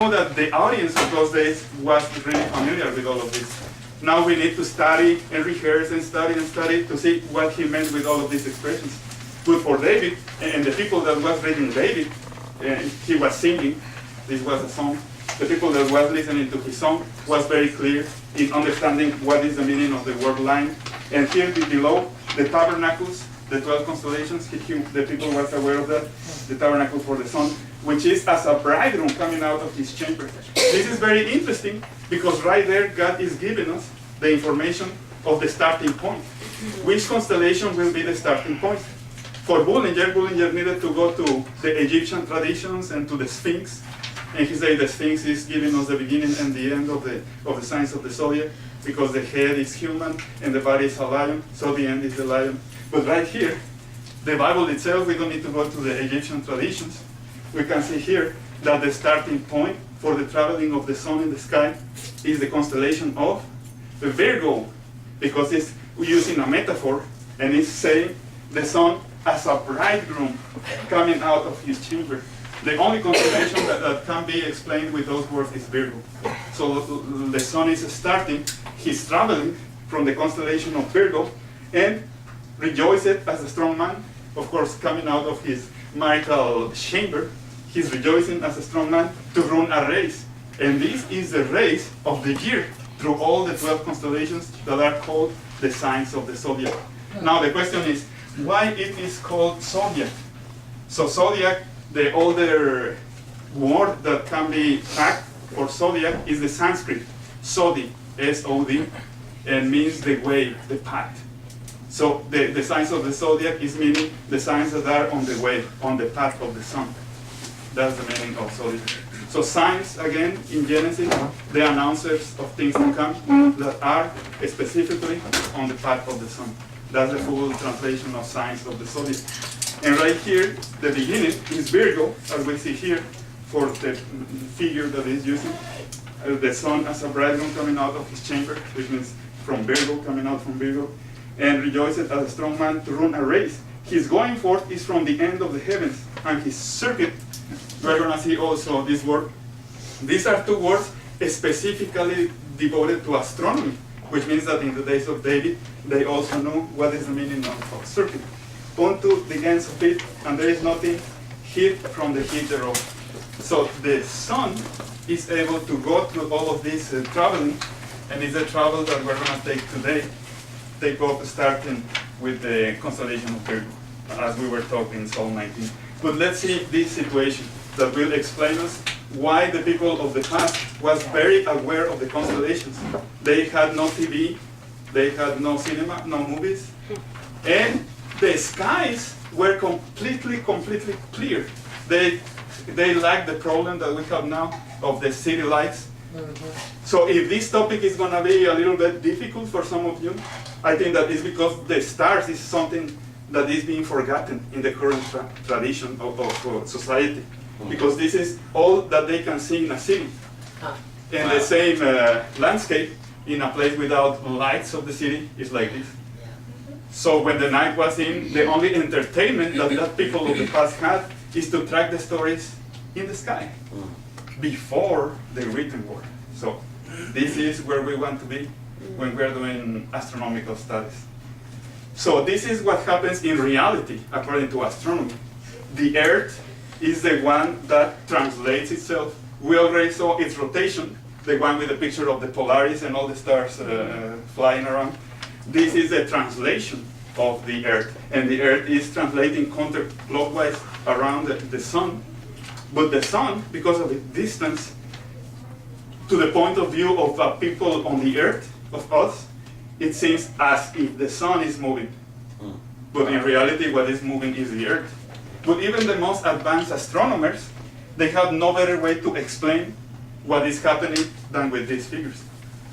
know that the audience of those days was really familiar with all of this. Now we need to study and rehearse and study to see what he meant with all of these expressions. But for David, and the people that was reading David, he was singing, this was a song. The people that was listening to his song was very clear in understanding what is the meaning of the word line. And here below, the tabernacles, the 12 constellations, the people was aware of that, the tabernacle for the sun, which is as a bridegroom coming out of his chamber. This is very interesting because right there God is giving us the information of the starting point. Which constellation will be the starting point? For Bullinger needed to go to the Egyptian traditions and to the Sphinx. And he said the Sphinx is giving us the beginning and the end of the signs of the zodiac, because the head is human and the body is a lion, so the end is the lion. But right here, the Bible itself, we don't need to go to the Egyptian traditions. We can see here that the starting point for the traveling of the sun in the sky is the constellation of the Virgo, because it's using a metaphor and it's saying the sun as a bridegroom coming out of his chamber. The only constellation that can be explained with those words is Virgo. So the sun is starting, he's traveling from the constellation of Virgo and rejoiceth as a strong man, of course coming out of his marital chamber. He's rejoicing as a strong man to run a race. And this is the race of the year through all the 12 constellations that are called the signs of the zodiac. Now the question is, why it is called zodiac? So zodiac, the older word that can be tagged for zodiac is the Sanskrit, Sodi, S-O-D, and means the way, the path. So the signs of the zodiac is meaning the signs that are on the way, on the path of the sun. That's the meaning of zodiac. So signs, again, in Genesis, the announcers of things to come that are specifically on the path of the sun. That's the full translation of signs of the zodiac. And right here, the beginning is Virgo, as we see here, for the figure that is using. The sun as a bridegroom coming out of his chamber, which means from Virgo, coming out from Virgo. And rejoiceth as a strong man to run a race. His going forth is from the end of the heavens, and his circuit, we're going to see also this word. These are two words specifically devoted to astronomy, which means that in the days of David, they also knew what is the meaning of circuit. Unto the ends of it, and there is nothing hid from the heat thereof. So the sun is able to go through all of this traveling, and it's a travel that we're going to take today. Take off starting with the constellation of Virgo, as we were talking in Psalm 19. But let's see this situation that will explain us why the people of the past was very aware of the constellations. They had no TV, they had no cinema, no movies, and the skies were completely clear. They lacked the problem that we have now of the city lights. So if this topic is going to be a little bit difficult for some of you, I think that is because the stars is something that is being forgotten in the current tradition of society. Because this is all that they can see in a city. And the same landscape in a place without lights of the city is like this. So when the night was in, the only entertainment that people of the past had is to track the stories in the sky before the written word. So this is where we want to be when we're doing astronomical studies. So this is what happens in reality according to astronomy. The Earth is the one that translates itself. We already saw its rotation, the one with the picture of the Polaris and all the stars flying around. This is the translation of the Earth, and the Earth is translating counterclockwise around the sun. But the sun, because of the distance to the point of view of people on the Earth, of us, it seems as if the sun is moving. But in reality, what is moving is the Earth. But even the most advanced astronomers, they have no better way to explain what is happening than with these figures.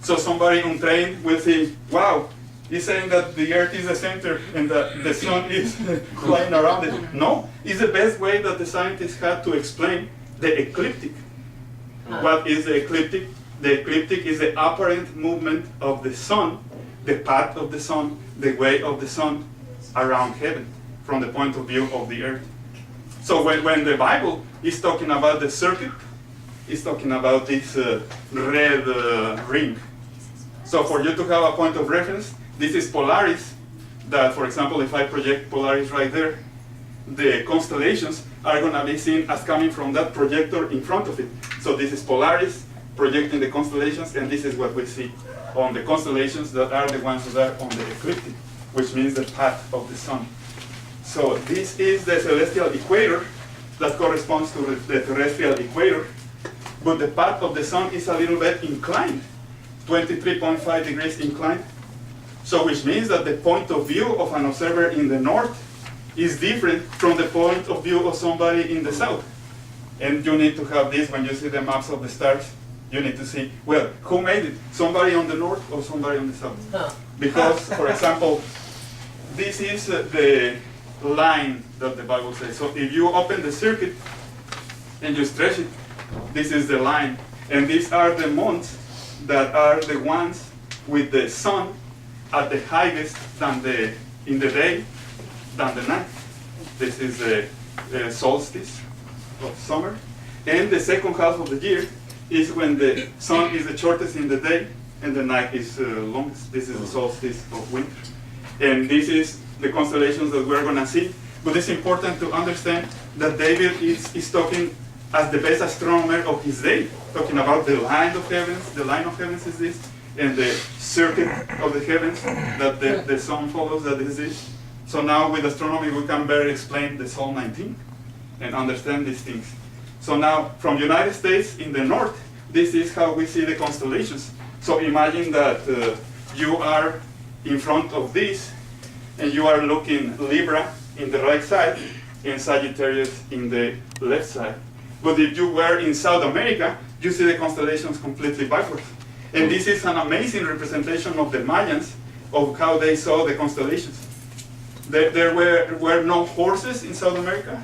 So somebody untrained will say, wow, he's saying that the Earth is the center and that the sun is flying around it. No, it's the best way that the scientists had to explain the ecliptic. What is the ecliptic? The ecliptic is the apparent movement of the sun, the path of the sun, the way of the sun around heaven from the point of view of the Earth. So when the Bible is talking about the circuit, is talking about this red ring. So for you to have a point of reference, this is Polaris, that, for example, if I project Polaris right there, the constellations are going to be seen as coming from that projector in front of it. So this is Polaris projecting the constellations, and this is what we see on the constellations that are the ones that are on the ecliptic, which means the path of the sun. So this is the celestial equator that corresponds to the terrestrial equator, but the path of the sun is a little bit inclined, 23.5 degrees inclined. So which means that the point of view of an observer in the north is different from the point of view of somebody in the south. And you need to have this when you see the maps of the stars. You need to see, well, who made it? Somebody on the north or somebody on the south? Because, for example, this is the line that the Bible says. So if you open the circuit and you stretch it, this is the line. And these are the months that are the ones with the sun at the highest in the day than the night. This is the solstice of summer. And the second half of the year is when the sun is the shortest in the day and the night is longest. This is the solstice of winter. And this is the constellations that we're going to see. But it's important to understand that David is talking as the best astronomer of his day, talking about the line of heavens. The line of heavens is this, and the circuit of the heavens that the sun follows, that is this. So now with astronomy we can better explain the Psalm 19 and understand these things. So now from United States in the north, this is how we see the constellations. So imagine that you are in front of this and you are looking Libra in the right side and Sagittarius in the left side. But if you were in South America, you see the constellations completely backwards. And this is an amazing representation of the Mayans, of how they saw the constellations. There were no horses in South America.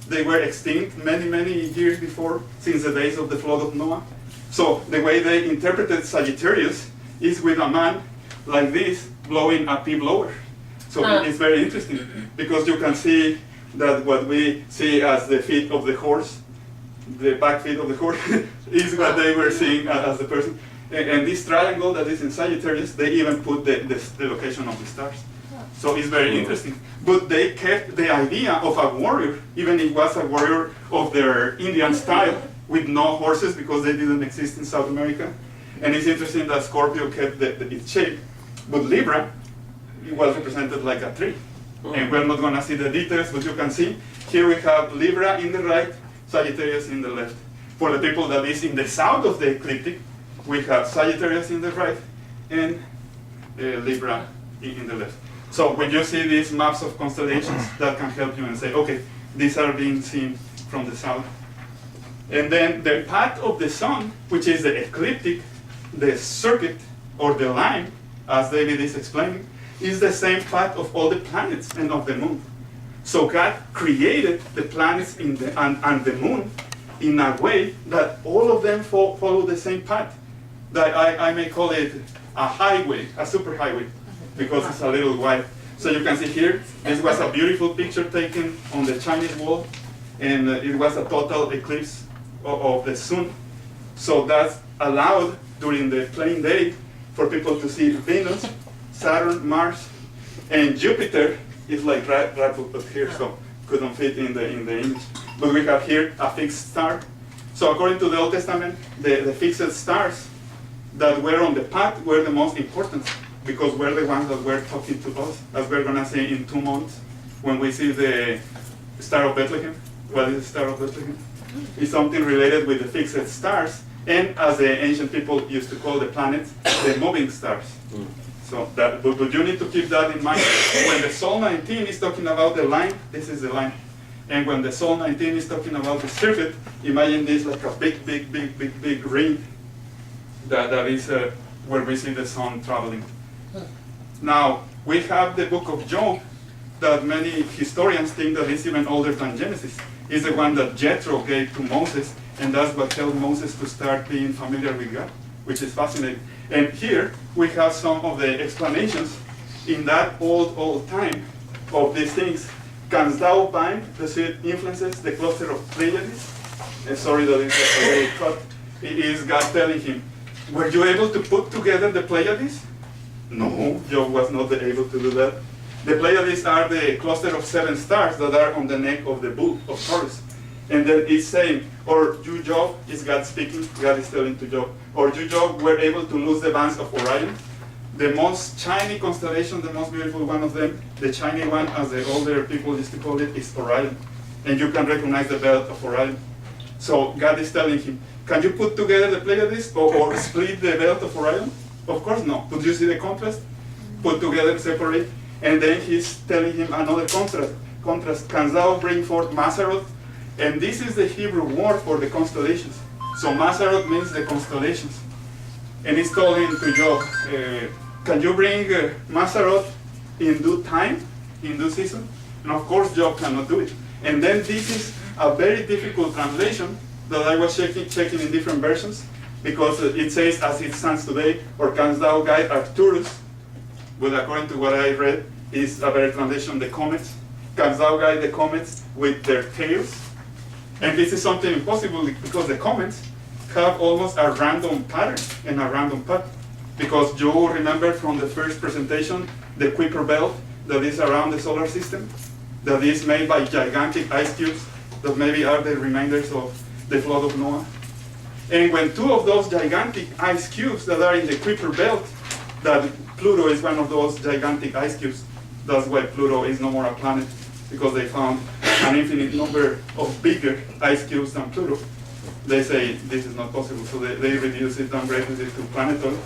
They were extinct many, many years before, since the days of the flood of Noah. So the way they interpreted Sagittarius is with a man like this blowing a pea blower. So it's very interesting, because you can see that what we see as the feet of the horse, the back feet of the horse, is what they were seeing as the person. And this triangle that is in Sagittarius, they even put the location of the stars. So it's very interesting. But they kept the idea of a warrior, even if it was a warrior of their Indian style, with no horses, because they didn't exist in South America. And it's interesting that Scorpio kept its shape, but Libra, it was represented like a tree. And we're not going to see the details, but you can see, here we have Libra in the right, Sagittarius in the left. For the people that is in the south of the ecliptic, we have Sagittarius in the right and Libra in the left. So when you see these maps of constellations, that can help you and say, okay, these are being seen from the south. And then the path of the sun, which is the ecliptic, the circuit or the line, as David is explaining, is the same path of all the planets and of the moon. So God created the planets and the moon in a way that all of them follow the same path. That I may call it a highway, a superhighway, because it's a little wide. So you can see here, this was a beautiful picture taken on the Chinese wall, and it was a total eclipse of the sun. So that's allowed during the plain day for people to see Venus, Saturn, Mars, and Jupiter is like right up here, so couldn't fit in the image. But we have here a fixed star. So according to the Old Testament, the fixed stars that were on the path were the most important, because we're the ones that were talking to us, as we're going to see in 2 months when we see the Star of Bethlehem. What is the Star of Bethlehem? It's something related with the fixed stars, and as the ancient people used to call the planets, the moving stars. So that, but you need to keep that in mind. When the Psalm 19 is talking about the line, this is the line. And when the Psalm 19 is talking about the circuit, imagine this like a big ring that is where we see the sun traveling. Now, we have the book of Job that many historians think that is even older than Genesis. It's the one that Jethro gave to Moses, and that's what helped Moses to start being familiar with God, which is fascinating. And here we have some of the explanations in that old time of these things. Canst thou bind the sweet influences, the cluster of Pleiades? sorry that it's a little cut, is God telling him, were you able to put together the Pleiades? No, Job was not able to do that. The Pleiades are the cluster of 7 stars that are on the neck of the bull of Taurus. And then it's saying, or you, Job, is God speaking, God is telling to Job, or you, Job, were able to lose the bands of Orion. The most shiny constellation, the most beautiful one of them, the shiny one, as the older people used to call it, is Orion. And you can recognize the belt of Orion. So God is telling him, can you put together the Pleiades or split the belt of Orion? Of course not. But you see the contrast? Put together, separate. And then he's telling him another contrast. Can thou bring forth Mazzaroth? And this is the Hebrew word for the constellations. So Mazzaroth means the constellations. And he's telling to Job, can you bring Mazzaroth in due time, in due season? And of course Job cannot do it. And then this is a very difficult translation that I was checking in different versions, because it says, as it stands today, or canst thou guide Arcturus? But according to what I read, is a better translation, the comets. Canst thou guide the comets with their tails? And this is something impossible, because the comets have almost a random pattern and a random path. Because you remember from the first presentation, the Kuiper belt that is around the solar system, that is made by gigantic ice cubes that maybe are the remainders of the flood of Noah. And when 2 of those gigantic ice cubes that are in the Kuiper belt, that Pluto is one of those gigantic ice cubes. That's why Pluto is no more a planet, because they found an infinite number of bigger ice cubes than Pluto. They say this is not possible, so they reduce it, downgrade it to planetoid.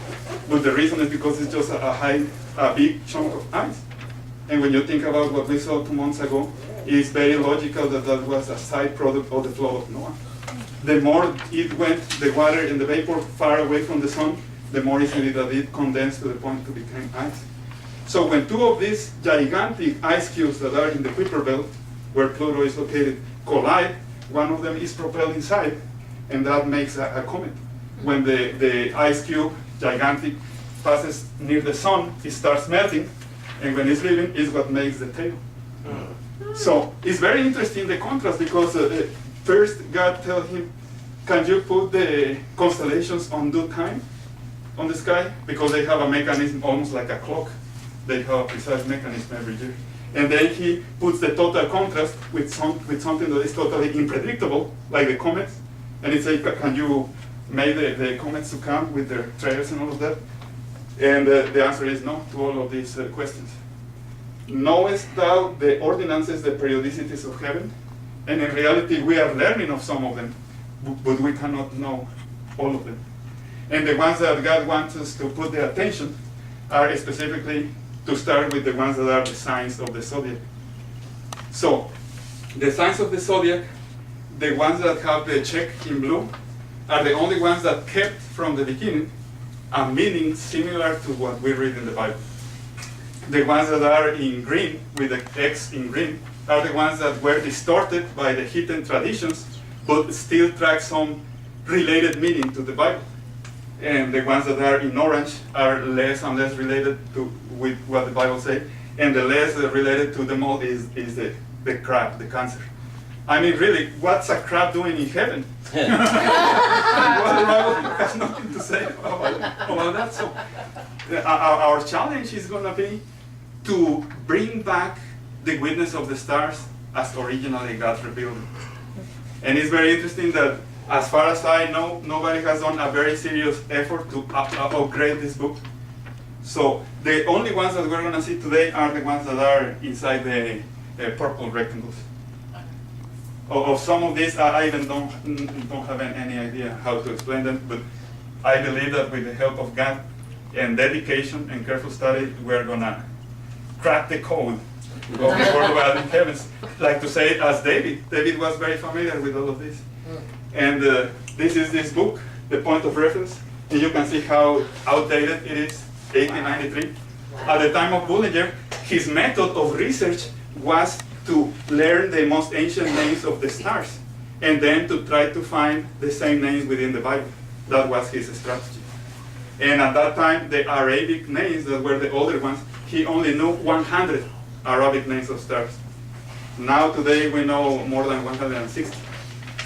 But the reason is because it's just a big chunk of ice. And when you think about what we saw 2 months ago, it's very logical that that was a side product of the flood of Noah. The more it went, the water and the vapor far away from the sun, the more easily that it condensed to the point to become ice. So when 2 of these gigantic ice cubes that are in the Kuiper belt, where Pluto is located, collide, one of them is propelled inside, and that makes a comet. When the ice cube, gigantic, passes near the sun, it starts melting, and when it's leaving, is what makes the tail. So it's very interesting, the contrast, because first God tells him, can you put the constellations on due time on the sky? Because they have a mechanism almost like a clock. They have a precise mechanism every year. And then he puts the total contrast with something that is totally unpredictable, like the comets. And he says, can you make the comets to come with their trails and all of that? And the answer is no to all of these questions. Knowest thou the ordinances, the periodicities of heaven? And in reality, we are learning of some of them, but we cannot know all of them. And the ones that God wants us to put the attention are specifically to start with the ones that are the signs of the zodiac. So, the signs of the zodiac, the ones that have the check in blue, are the only ones that kept from the beginning a meaning similar to what we read in the Bible. The ones that are in green, with the X in green, are the ones that were distorted by the hidden traditions, but still track some related meaning to the Bible. And the ones that are in orange are less and less related with what the Bible says, and the less related to the mold is the crab, the Cancer. I mean, really, what's a crab doing in heaven? Well, the Bible has nothing to say about that. So our challenge is going to be to bring back the witness of the stars as originally God revealed it. And it's very interesting that, as far as I know, nobody has done a very serious effort to upgrade this book. So the only ones that we're going to see today are the ones that are inside the purple rectangles. Of some of these, I even don't have any idea how to explain them, but I believe that with the help of God and dedication and careful study, we're going to crack the code of the worldwide in heavens. Like to say it as David. David was very familiar with all of this. And this is this book, the point of reference, and you can see how outdated it is, 1893. At the time of Bullinger, his method of research was to learn the most ancient names of the stars, and then to try to find the same names within the Bible. That was his strategy. And at that time, the Arabic names that were the older ones, he only knew 100 Arabic names of stars. Now today we know more than 160.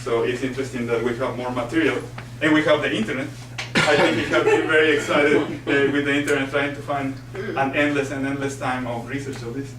So it's interesting that we have more material, and we have the internet. I think we have been very excited with the internet, trying to find an endless time of research of this.